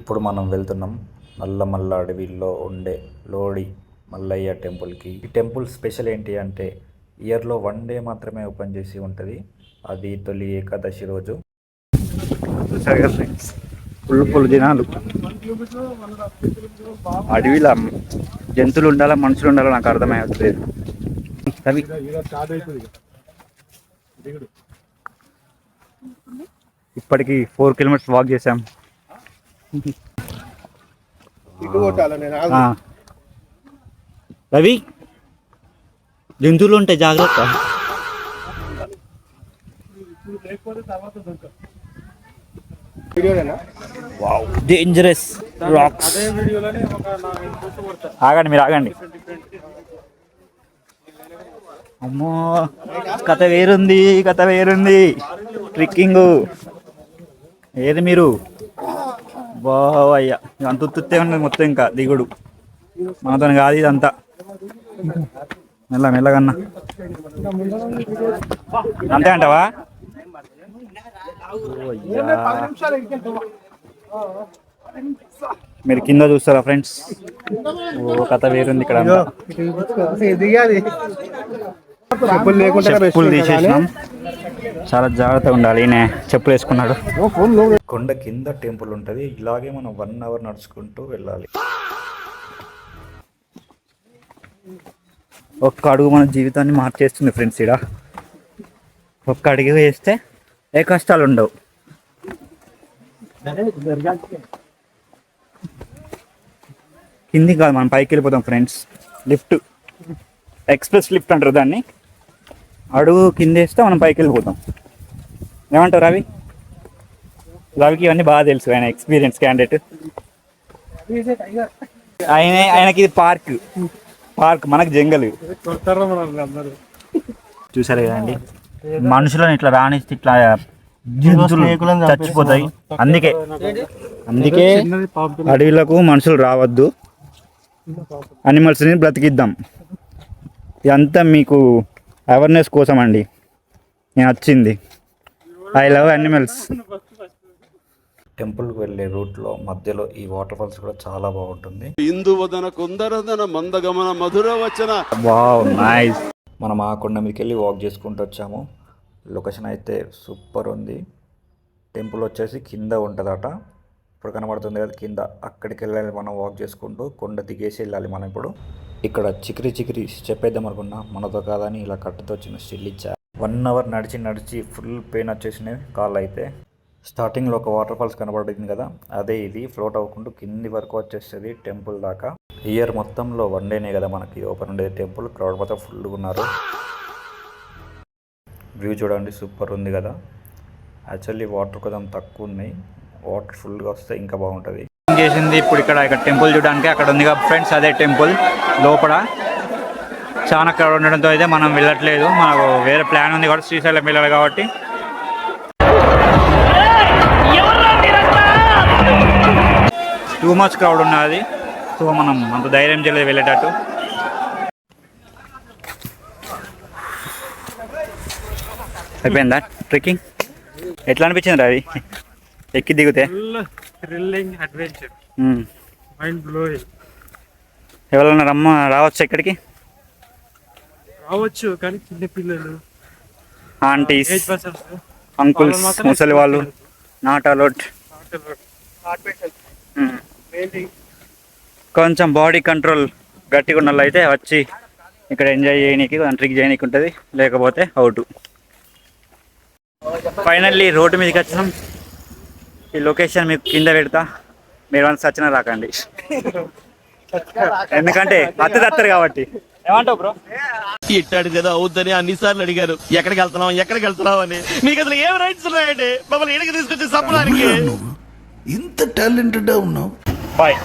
ఇప్పుడు మనం వెళ్తున్నాం నల్లమల్ల అడవిలో ఉండే లోడి మల్లయ్య టెంపుల్కి. ఈ టెంపుల్ స్పెషల్ ఏంటి అంటే ఇయర్లో 1 డే మాత్రమే ఓపెన్ చేసి ఉంటుంది. అది తొలి ఏకాదశి రోజు. ఫుల్ దినాలు అడవిలో జంతువులు ఉండాలా మనుషులు ఉండాలా నాకు అర్థమవుతుంది. అవి ఇప్పటికి 4 కిలోమీటర్స్ వాక్ చేసాం. రవి జంతువులు ఉంటాయి జాగ్రత్త. Dangerous rocks. ఆగండి మీరు ఆగండి. అమ్మో కథ వేరుంది ట్రిక్కింగ్ ఏది మీరు బావయ్యా అంత ఉత్తుత్తే ఉన్నది మొత్తం. ఇంకా దిగుడు మనతో కాదు ఇదంతా. మెల్లగన్నా అంతే అంటావా? మీరు కింద చూస్తారా ఫ్రెండ్స్? ఓ కథ వేరుంది ఇక్కడ. చెప్పులు తీసేసినాం, చాలా జాగ్రత్తగా ఉండాలి. ఈయన చెప్పులు వేసుకున్నాడు. కొండ కింద టెంపుల్ ఉంటుంది. ఇలాగే మనం 1 అవర్ నడుచుకుంటూ వెళ్ళాలి. ఒక్క అడుగు మన జీవితాన్ని మార్చేస్తుంది ఫ్రెండ్స్. ఇక్కడ ఒక్క అడుగు వేస్తే ఏ కష్టాలు ఉండవు. కిందికి కాదు మనం పైకి వెళ్ళిపోతాం ఫ్రెండ్స్. లిఫ్ట్, ఎక్స్ప్రెస్ లిఫ్ట్ అంటారు దాన్ని. అడుగు కింద వేస్తే మనం పైకి వెళ్ళిపోతాం. ఏమంటారు రవి? రవికి ఇవన్నీ బాగా తెలుసు, ఆయన ఎక్స్పీరియన్స్ క్యాండిడేట్. ఆయనకి ఇది పార్క్ మనకు జంగల్. చూసారు కదండి, మనుషులను ఇట్లా రాణిస్తే ఇట్లా జంతువులు చచ్చిపోతాయి. అందుకే అడవిలకు మనుషులు రావద్దు, అనిమల్స్ని బ్రతికిద్దాం. ఇదంతా మీకు అవేర్నెస్ కోసం అండి నేను వచ్చింది. I love animals. టెంపుల్కి వెళ్ళే రూట్లో మధ్యలో ఈ వాటర్ ఫాల్స్ కూడా చాలా బాగుంటుంది. Wow nice. మనం ఆ కొండ మీదకి వెళ్ళి వాక్ చేసుకుంటూ వచ్చాము. లొకేషన్ అయితే సూపర్ ఉంది. టెంపుల్ వచ్చేసి కింద ఉంటుందట. ఇప్పుడు కనబడుతుంది కదా కింద, అక్కడికి వెళ్ళాలి మనం వాక్ చేసుకుంటూ. కొండ దిగేసి వెళ్ళాలి మనం. ఇప్పుడు ఇక్కడ చికిరి చెప్పేద్దాం అనుకున్నా, మనతో కాదని ఇలా కట్టుతో చిన్న స్టిల్ ఇచ్చా. 1 అవర్ నడిచి ఫుల్ పెయిన్ వచ్చేసినాయి కాళ్ళు అయితే. స్టార్టింగ్లో ఒక వాటర్ ఫాల్స్ కనబడింది కదా, అదే ఇది. ఫ్లోట్ అవ్వకుండా కింది వరకు వచ్చేస్తుంది టెంపుల్ దాకా. ఇయర్ మొత్తంలో 1 డేనే కదా మనకి ఓపెన్ ఉండేది టెంపుల్. క్రౌడ్ మొత్తం ఫుల్గా ఉన్నారు. వ్యూ చూడండి, సూపర్ ఉంది కదా. యాక్చువల్లీ వాటర్ కొంచెం తక్కువ ఉన్నాయి, వాటర్ ఫుల్గా వస్తే ఇంకా బాగుంటుంది. చేసింది ఇప్పుడు ఇక్కడ టెంపుల్ చూడడానికి అక్కడ ఉంది కదా ఫ్రెండ్స్, అదే టెంపుల్. లోపల చాలా క్రౌడ్ ఉండడంతో అయితే మనం వెళ్ళట్లేదు. మనకు వేరే ప్లాన్ ఉంది కాబట్టి శ్రీశైలం వెళ్ళాలి కాబట్టి. టూ మచ్ క్రౌడ్ ఉన్నది, సో మనం అంత ధైర్యం చేయలేదు వెళ్ళేటట్టు. అయిపోయిందా ట్రెక్కింగ్? ఎట్లా అనిపించింది రవి ఎక్కి దిగితే? Thrilling adventure, mind blowing. ఎవరన్నా రావచ్చు ఇక్కడికి? రావచ్చు, కానీ చిన్న పిల్లలు, ఆంటీస్, అంకుల్స్, ముసలి వాళ్ళు నాట్ అలౌడ్. కొంచెం బాడీ కంట్రోల్ గట్టిగా ఉన్న వాళ్ళు అయితే వచ్చి ఇక్కడ ఎంజాయ్ చేయనీకి, ట్రిక్ చేయనీకి ఉంటుంది, లేకపోతే అవుట్. ఫైనల్లీ రోడ్డు మీదకి వచ్చినాం. ఈ లొకేషన్ మీకు కింద పెడతా, మీరు అంత సచిన రాకండి, ఎందుకంటే అత్తరు కాబట్టి. ఏమంటావు బ్రో? ఇట్టాడు కదా అవుద్దని అన్నిసార్లు అడిగారు, ఎక్కడికి వెళ్తున్నావు అని. మీకు అసలు ఏం రైట్స్ ఉన్నాయండి మమ్మల్ని ఇక్కడికి తీసుకొచ్చి సంపడానికి? ఇంత టాలెంటెడ్ ఉన్నావు. బాయ్.